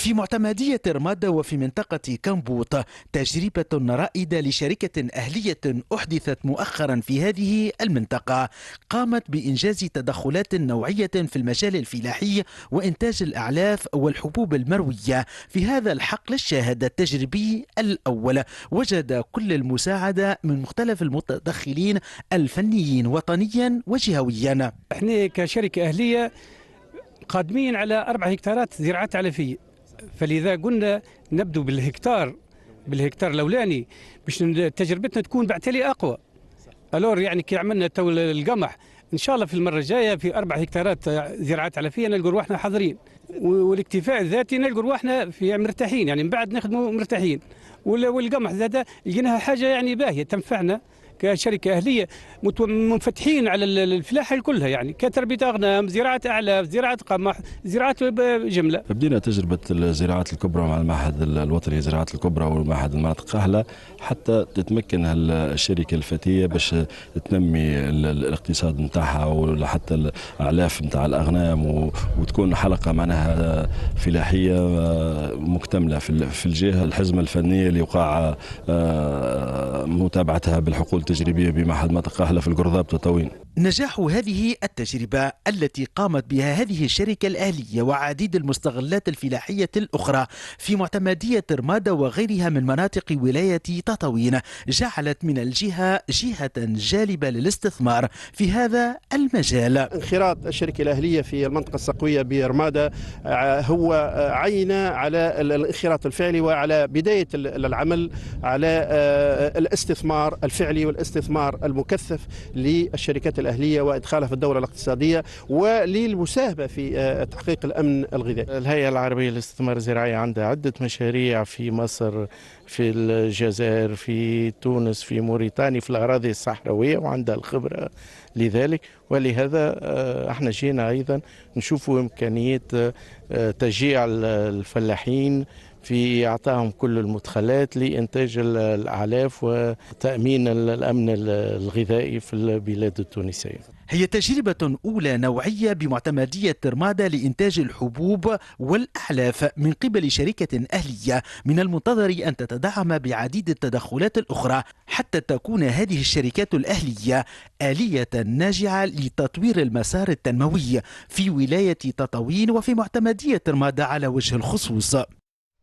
في معتمدية رمادة وفي منطقة كمبوط تجربة رائدة لشركة أهلية أحدثت مؤخرا في هذه المنطقة، قامت بإنجاز تدخلات نوعية في المجال الفلاحي وإنتاج الأعلاف والحبوب المروية. في هذا الحقل الشاهد التجريبي الأول وجد كل المساعدة من مختلف المتدخلين الفنيين وطنيا وجهويا. احنا كشركة أهلية قادمين على 4 هكتارات زراعات علفية، فلذا قلنا نبدو بالهكتار الأولاني باش تجربتنا تكون بعتلي أقوى. ألور يعني كي عملنا تو القمح إن شاء الله في المرة الجاية في 4 هكتارات زراعات علفية نلقوا رواحنا حاضرين، والاكتفاء الذاتي نلقوا رواحنا في مرتاحين، يعني من بعد نخدموا مرتاحين. والقمح زاد لقيناها حاجة يعني باهية تنفعنا كشركة أهلية، منفتحين على الفلاحة كلها، يعني كتربية أغنام، زراعة أعلاف، زراعة قمح، زراعة جملة. بدينا تجربة الزراعات الكبرى مع المعهد الوطني للزراعات الكبرى والمعهد المناطق أهلة حتى تتمكن الشركة الفتية باش تنمي الاقتصاد نتاعها وحتى الأعلاف نتاع الأغنام وتكون حلقة معناها فلاحية مكتملة في الجهة الحزمة الفنية اللي وقع متابعتها بالحقول التجريبية بمعهد منطقة أهلة في القرضاب تطاوين. نجاح هذه التجربة التي قامت بها هذه الشركة الأهلية وعديد المستغلات الفلاحية الأخرى في معتمدية رمادة وغيرها من مناطق ولاية تطاوين جعلت من الجهة جهة جالبة للاستثمار في هذا المجال. انخراط الشركة الأهلية في المنطقة السقوية برمادة هو عينة على الانخراط الفعلي وعلى بداية العمل على الاستثمار الفعلي والاستثمار المكثف للشركات الأهلية وإدخالها في الدورة الاقتصادية وللمساهمة في تحقيق الأمن الغذائي. الهيئة العربية للاستثمار الزراعي عندها عدة مشاريع في مصر، في الجزائر، في تونس، في موريتانيا، في الأراضي الصحراوية، وعندها الخبرة لذلك. ولهذا احنا جينا أيضا نشوفوا إمكانية تشجيع الفلاحين في إعطائهم كل المدخلات لإنتاج الأعلاف وتأمين الأمن الغذائي في البلاد التونسية. هي تجربة أولى نوعية بمعتمدية رمادة لإنتاج الحبوب والأعلاف من قبل شركة أهلية، من المنتظر أن تتدعم بعديد التدخلات الأخرى حتى تكون هذه الشركات الأهلية آلية ناجعة لتطوير المسار التنموي في ولاية تطاوين وفي معتمدية رمادة على وجه الخصوص.